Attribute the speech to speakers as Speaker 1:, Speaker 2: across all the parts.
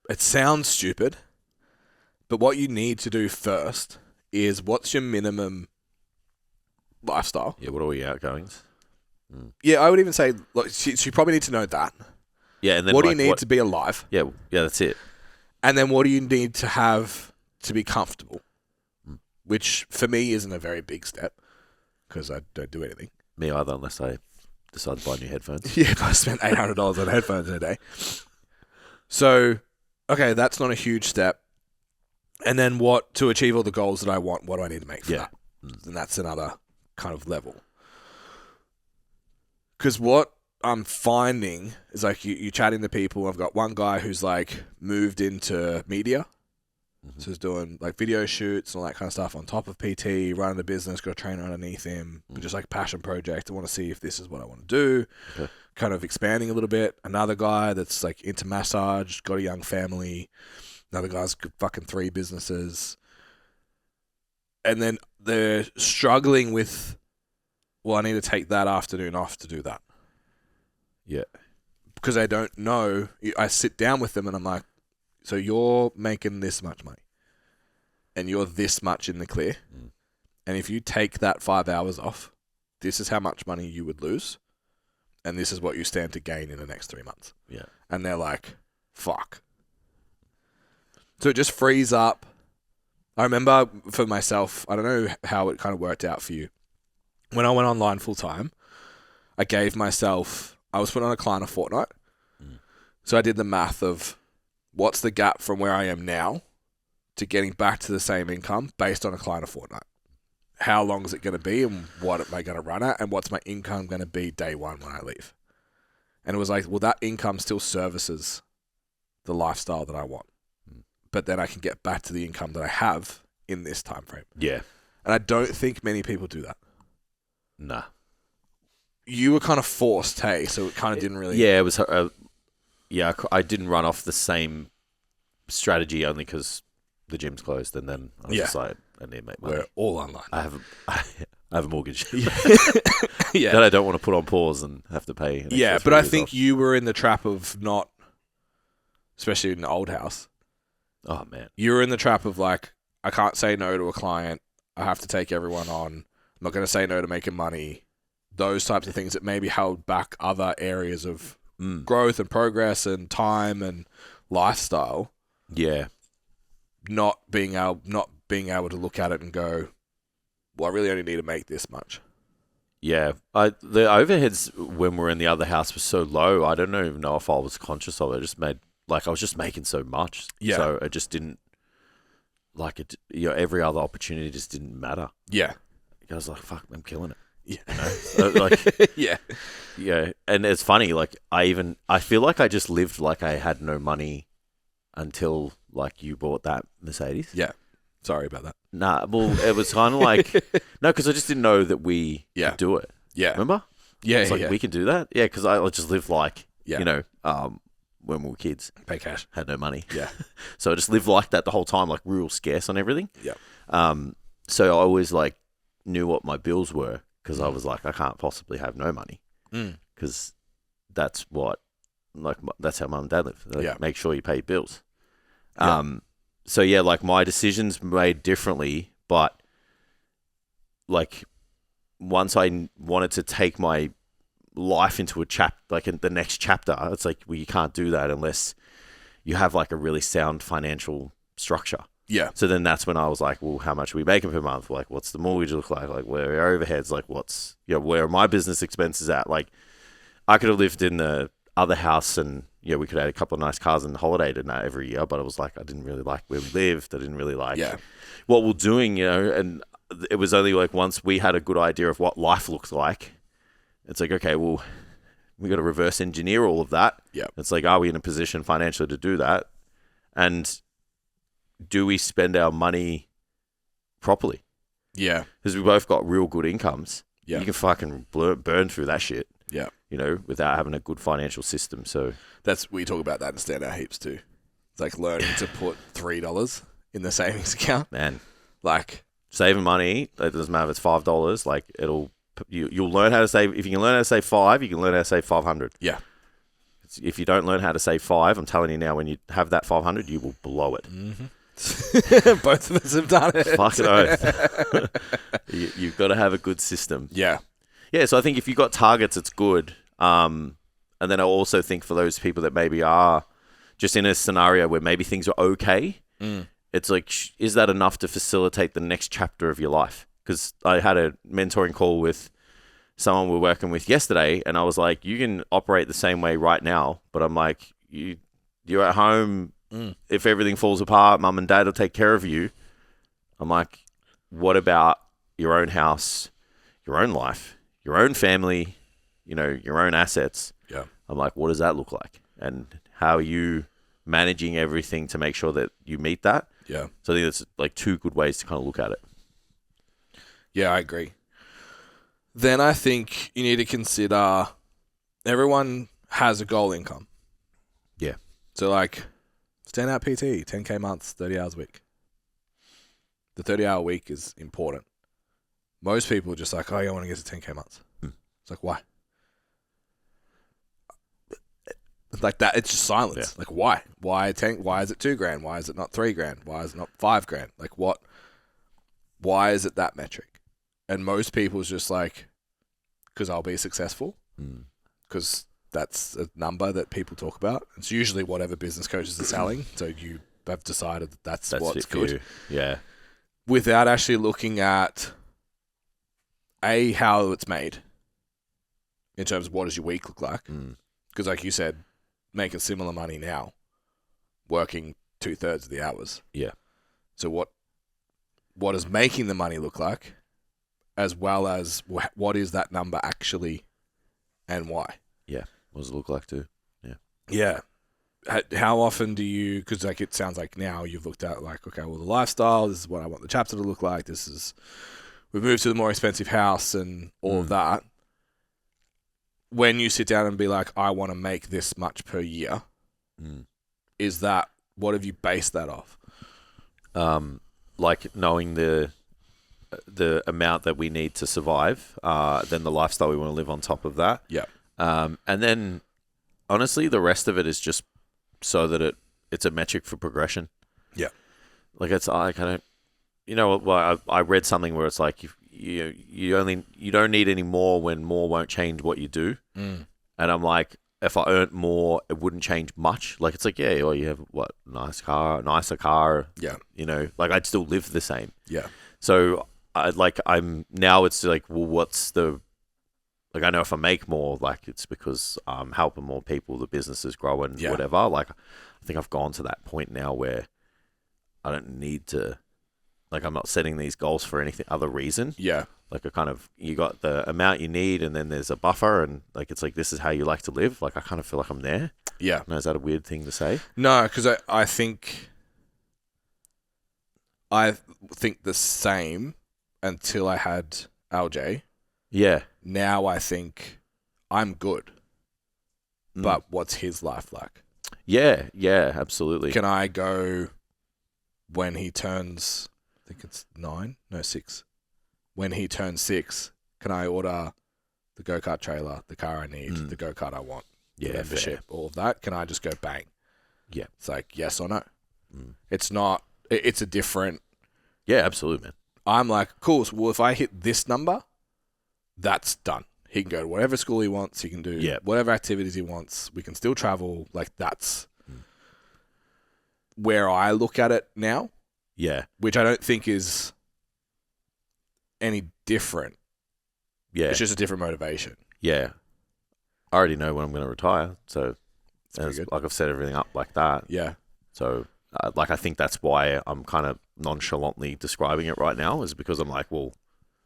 Speaker 1: it sounds stupid, but what you need to do first is what's your minimum lifestyle?
Speaker 2: Yeah, what are we outgoings?
Speaker 1: Yeah, I would even say, look, so you probably need to know that.
Speaker 2: Yeah, and then
Speaker 1: What do you need to be alive?
Speaker 2: Yeah, that's it.
Speaker 1: And then what do you need to have to be comfortable? Which, for me, isn't a very big step because I don't do anything.
Speaker 2: Me either, unless I decide to buy new headphones.
Speaker 1: Yeah, but I spent $800 on headphones in a day. So, okay, that's not a huge step. And then to achieve all the goals that I want, what do I need to make for that? And that's another kind of level. Because what I'm finding is like you're chatting to people. I've got one guy who's like moved into media. So he's doing like video shoots and all that kind of stuff on top of PT, running a business, got a trainer underneath him, but just like passion project. I want to see if this is what I want to do. Okay. Kind of expanding a little bit. Another guy that's like into massage, got a young family. Another guy's got fucking 3 businesses. And then they're struggling with, well, I need to take that afternoon off to do that.
Speaker 2: Yeah.
Speaker 1: Because I don't know. I sit down with them and I'm like, so you're making this much money and you're this much in the clear. And if you take that 5 hours off, this is how much money you would lose. And this is what you stand to gain in the next 3 months.
Speaker 2: Yeah.
Speaker 1: And they're like, fuck. So it just frees up. I remember for myself, I don't know how it kind of worked out for you. When I went online full time, I gave myself, I was putting on a client a fortnight. So I did the math of what's the gap from where I am now to getting back to the same income based on a client a fortnight. How long is it going to be and what am I going to run at and what's my income going to be day one when I leave? And it was like, well, that income still services the lifestyle that I want. But then I can get back to the income that I have in this time frame.
Speaker 2: Yeah.
Speaker 1: And I don't think many people do that.
Speaker 2: Nah.
Speaker 1: You were kind of forced, hey, so it kind of didn't really...
Speaker 2: Yeah, it was... I didn't run off the same strategy only because the gym's closed, and then I was just like, I need to make money.
Speaker 1: We're all online.
Speaker 2: I have a mortgage.
Speaker 1: Yeah.
Speaker 2: That I don't want to put on pause and have to pay.
Speaker 1: Yeah, but I think you were in the trap of not, especially in an old house.
Speaker 2: Oh, man.
Speaker 1: You were in the trap of like, I can't say no to a client. I have to take everyone on. I'm not going to say no to making money. Those types of things that maybe held back other areas of growth and progress and time and lifestyle.
Speaker 2: Yeah.
Speaker 1: Not being able to look at it and go, well, I really only need to make this much.
Speaker 2: Yeah. The overheads when we're in the other house was so low, I don't even know if I was conscious of it. I was just making so much.
Speaker 1: Yeah.
Speaker 2: So it just didn't, every other opportunity just didn't matter.
Speaker 1: Yeah.
Speaker 2: I was like, fuck, I'm killing it.
Speaker 1: Yeah.
Speaker 2: So,
Speaker 1: yeah.
Speaker 2: Yeah. And it's funny, I feel like I just lived like I had no money until you bought that Mercedes.
Speaker 1: Yeah. Sorry about that.
Speaker 2: Nah, well, it was kind of no, because I just didn't know that we could do it.
Speaker 1: Yeah.
Speaker 2: Remember?
Speaker 1: Yeah.
Speaker 2: It's we can do that. Yeah, because I just lived when we were kids.
Speaker 1: Pay cash.
Speaker 2: Had no money.
Speaker 1: Yeah.
Speaker 2: So I just lived like that the whole time, real scarce on everything.
Speaker 1: Yeah.
Speaker 2: So I always knew what my bills were because I was like, I can't possibly have no money because that's what, that's how mum and dad live. Make sure you pay your bills.
Speaker 1: Yeah.
Speaker 2: So yeah, my decisions made differently, but once I wanted to take my life into a in the next chapter, it's you can't do that unless you have a really sound financial structure.
Speaker 1: Yeah.
Speaker 2: So then that's when I was like, well, how much are we making per month? What's the mortgage look like? Where are our overheads? What's, where are my business expenses at? I could have lived in the other house and, we could have a couple of nice cars and holidayed in that every year, but it was I didn't really like where we lived. I didn't really like what we're doing, and it was only once we had a good idea of what life looked like, it's okay, well, we got to reverse engineer all of that.
Speaker 1: Yeah.
Speaker 2: It's are we in a position financially to do that? And do we spend our money properly?
Speaker 1: Yeah.
Speaker 2: Because we both got real good incomes.
Speaker 1: Yeah.
Speaker 2: You can fucking burn through that shit.
Speaker 1: Yeah.
Speaker 2: Without having a good financial system. So
Speaker 1: we talk about that in Stand Out Heaps too. It's learning to put $3 in the savings account.
Speaker 2: Man.
Speaker 1: Saving
Speaker 2: money, it doesn't matter if it's $5, you'll learn how to save. If you can learn how to save $5, you can learn how to save $500.
Speaker 1: Yeah.
Speaker 2: if you don't learn how to save 5, I'm telling you now, when you have that 500, you will blow it.
Speaker 1: Both of us have done it.
Speaker 2: Fucking oath. You've got to have a good system.
Speaker 1: Yeah.
Speaker 2: Yeah, so I think if you've got targets, it's good. And then I also think for those people that maybe are just in a scenario where maybe things are okay, it's like, is that enough to facilitate the next chapter of your life? Because I had a mentoring call with someone we're working with yesterday, and I was like, you can operate the same way right now, but I'm like, you're at home. If everything falls apart, mum and dad will take care of you. I'm like, what about your own house, your own life, your own family, your own assets?
Speaker 1: Yeah.
Speaker 2: I'm like, what does that look like? And how are you managing everything to make sure that you meet that?
Speaker 1: Yeah.
Speaker 2: So I think that's like 2 good ways to kind of look at it.
Speaker 1: Yeah, I agree. Then I think you need to consider everyone has a goal income.
Speaker 2: Yeah.
Speaker 1: So like standout PT, 10K months, 30 hours a week. The 30-hour week is important. Most people are just like, oh, yeah, I want to get to 10K months. It's like, why? Like that, it's just silence.
Speaker 2: Yeah.
Speaker 1: Like, why? Why 10? Why is it $2,000? Why is it not $3,000? Why is it not $5,000? Like, what? Why is it that metric? And most people's just like, because I'll be successful. Because that's a number that people talk about. It's usually whatever business coaches are selling. So you have decided that that's what's good.
Speaker 2: Yeah.
Speaker 1: Without actually looking at how it's made in terms of what does your week look like. Because like you said, making similar money now, working 2/3 of the hours.
Speaker 2: Yeah.
Speaker 1: So what does making the money look like, as well as what is that number actually and why?
Speaker 2: Yeah. What does it look like too? Yeah.
Speaker 1: Yeah. How often do you, because like it sounds like now you've looked at like, okay, well, the lifestyle, this is what I want the chapter to look like. We've moved to the more expensive house and all of that. When you sit down and be like, I want to make this much per year, what have you based that off?
Speaker 2: Like knowing the amount that we need to survive, then the lifestyle we want to live on top of that.
Speaker 1: Yeah.
Speaker 2: And then honestly, the rest of it is just so that it's a metric for progression. Yeah. Like it's like, I read something where it's like, you don't need any more when more won't change what you do. And I'm like, if I earned more, it wouldn't change much. Like it's like, yeah, well, you have nicer car. Yeah. Like I'd still live the same. Yeah. So it's like, well, what's the, like, I know if I make more, like it's because I'm helping more people, the business is growing, whatever. Like I think I've gone to that point now where I don't need to, like, I'm not setting these goals for anything other reason. Yeah. Like you got the amount you need and then there's a buffer and like, it's like, this is how you like to live. Like, I kind of feel like I'm there. Yeah. Now, is that a weird thing to say?
Speaker 1: No, because I think the same until I had LJ. Yeah. Now I think I'm good. But what's his life like?
Speaker 2: Yeah. Yeah, absolutely.
Speaker 1: Can I go when he turns, I think it's 9? No, 6. When he turns 6, can I order the go-kart trailer, the car I need, the go-kart I want, the membership, all of that? Can I just go bang? Yeah. It's like yes or no. It's not, it's a different.
Speaker 2: Yeah, absolutely, man.
Speaker 1: I'm like, cool. So, well, if I hit this number, that's done. He can go to whatever school he wants. He can do whatever activities he wants. We can still travel. Like, that's where I look at it now. Yeah. Which I don't think is any different. Yeah. It's just a different motivation.
Speaker 2: Yeah. I already know when I'm going to retire. So, like, I've set everything up like that. Yeah. So, I think that's why I'm kind of nonchalantly describing it right now, is because I'm like, well,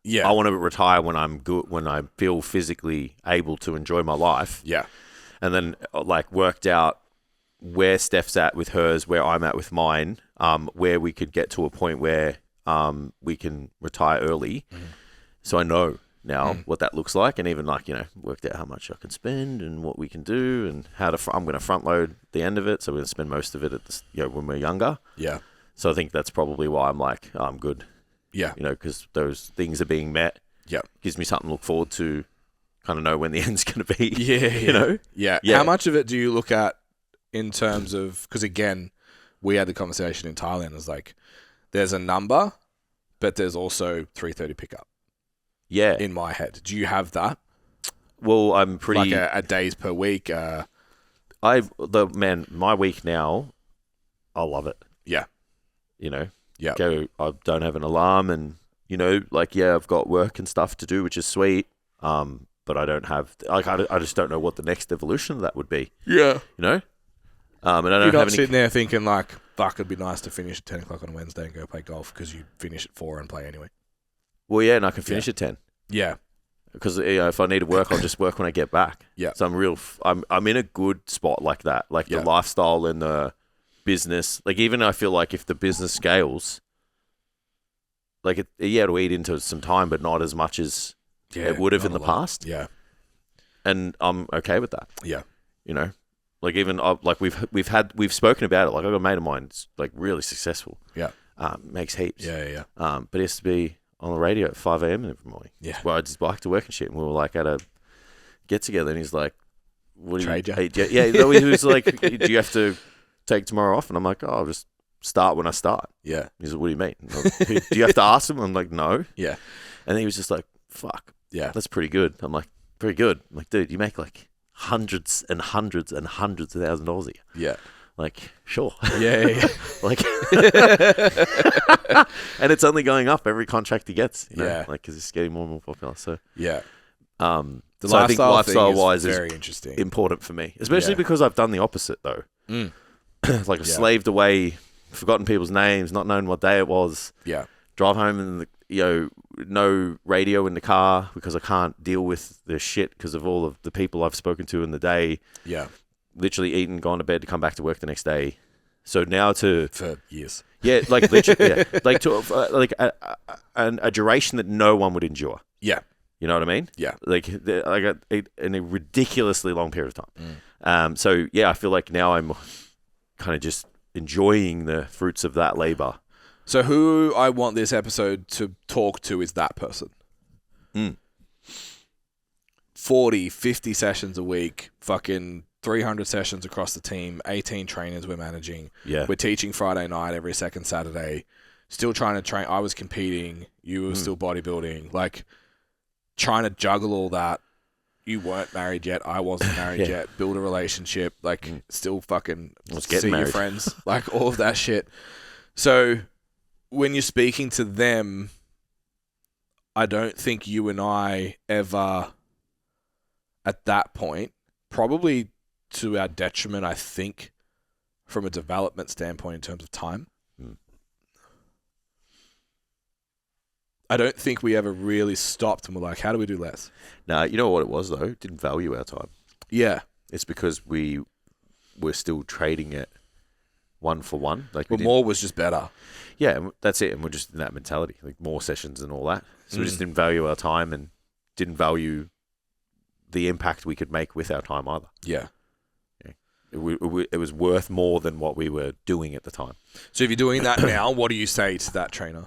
Speaker 2: yeah, I want to retire when I'm good, when I feel physically able to enjoy my life. Yeah. And then like worked out where Steph's at with hers, where I'm at with mine, where we could get to a point where we can retire early. So I know now what that looks like, and even like, worked out how much I can spend and what we can do and how to, I'm going to front load the end of it. So we're going to spend most of it at this, when we're younger. Yeah. So I think that's probably why I'm like, I'm good. Yeah. Because those things are being met. Yeah. Gives me something to look forward to kind of know when the end's going to be.
Speaker 1: Yeah,
Speaker 2: You know?
Speaker 1: Yeah.
Speaker 2: Yeah.
Speaker 1: How much of it do you look at in terms of, because again, we had the conversation in Thailand, it's like there's a number, but there's also 3:30 pickup
Speaker 2: Yeah.
Speaker 1: in my head. Do you have that?
Speaker 2: Well, I'm pretty...
Speaker 1: Like a days per week?
Speaker 2: my week now, I love it.
Speaker 1: Yeah.
Speaker 2: You know?
Speaker 1: Yeah.
Speaker 2: I don't have an alarm and, you know, like, yeah, I've got work and stuff to do, which is sweet. But I don't have, like, I just don't know what the next evolution of that would be,
Speaker 1: Yeah.
Speaker 2: you know? And I don't
Speaker 1: You're
Speaker 2: have
Speaker 1: not
Speaker 2: any...
Speaker 1: sitting there thinking like, fuck, it'd be nice to finish at 10 o'clock on a Wednesday and go play golf because you finish at 4 and play anyway.
Speaker 2: Well, yeah, and I can finish at 10.
Speaker 1: Yeah.
Speaker 2: Because, you know, if I need to work, I'll just work when I get back.
Speaker 1: Yeah.
Speaker 2: So I'm in a good spot like that. Like the lifestyle and the business. Like even I feel like if the business scales, like it'll eat into some time, but not as much as it would have in the past.
Speaker 1: Yeah.
Speaker 2: And I'm okay with that.
Speaker 1: Yeah.
Speaker 2: You know, like even like we've spoken about it. Like I've got a mate of mine that's like really successful.
Speaker 1: Yeah.
Speaker 2: Makes heaps.
Speaker 1: Yeah.
Speaker 2: But he has to be on the radio at 5 a.m. every morning.
Speaker 1: Yeah.
Speaker 2: Well, rides his bike to work and shit. And we were like at a get together, and he's like, "What do
Speaker 1: Trade
Speaker 2: you?"
Speaker 1: ya?
Speaker 2: Yeah. He was like, "Do you have to take tomorrow off?" And I'm like, "Oh, I'll just start when I start."
Speaker 1: Yeah.
Speaker 2: He's like, "What do you mean? Like, do you have to ask him?" I'm like, "No."
Speaker 1: Yeah.
Speaker 2: And he was just like, "Fuck,
Speaker 1: Yeah.
Speaker 2: that's pretty good." I'm like, "Pretty good." I'm like, "Dude, you make like hundreds and hundreds and hundreds of $1,000s a year."
Speaker 1: Yeah.
Speaker 2: Like, sure.
Speaker 1: Yeah.
Speaker 2: Like, and it's only going up every contract he gets. You know?
Speaker 1: Yeah.
Speaker 2: Like, because it's getting more and more popular. So,
Speaker 1: Yeah.
Speaker 2: the
Speaker 1: The
Speaker 2: I think lifestyle wise
Speaker 1: is very
Speaker 2: is
Speaker 1: interesting.
Speaker 2: important for me, especially
Speaker 1: Yeah.
Speaker 2: because I've done the opposite though.
Speaker 1: Mm.
Speaker 2: Like, I've
Speaker 1: Yeah.
Speaker 2: slaved away, forgotten people's names, not known what day it was.
Speaker 1: Yeah.
Speaker 2: Drive home and no radio in the car because I can't deal with the shit because of all of the people I've spoken to in the day.
Speaker 1: Yeah.
Speaker 2: Literally eaten, gone to bed, to come back to work the next day. So now
Speaker 1: For years.
Speaker 2: yeah, like literally, yeah, like to like a duration that no one would endure.
Speaker 1: Yeah.
Speaker 2: You know what I mean?
Speaker 1: Yeah.
Speaker 2: Like in a ridiculously long period of
Speaker 1: Mm.
Speaker 2: time. So yeah, I feel like now I'm kind of just enjoying the fruits of that labor.
Speaker 1: So who I want this episode to talk to is that person.
Speaker 2: Mm.
Speaker 1: 40, 50 sessions a week, fucking 300 sessions across the team, 18 trainers we're managing.
Speaker 2: Yeah.
Speaker 1: We're teaching Friday night every second Saturday. Still trying to train. I was competing. You were still bodybuilding. Like, trying to juggle all that. You weren't married yet. I wasn't married yet. Build a relationship. Like, still fucking see your friends. Like, all of that shit. So, when you're speaking to them, I don't think you and I ever, at that point, probably to our detriment, I think, from a development standpoint in terms of time. I don't think we ever really stopped and were like, how do we do less?
Speaker 2: Now, you know what it was, though? Didn't value our time.
Speaker 1: Yeah.
Speaker 2: It's because we were still trading it one for one. Like,
Speaker 1: more was just better.
Speaker 2: Yeah, and that's it. And we're just in that mentality, like more sessions and all that. So we just didn't value our time and didn't value the impact we could make with our time either.
Speaker 1: Yeah.
Speaker 2: It was worth more than what we were doing at the time.
Speaker 1: So if you're doing that now, what do you say to that trainer?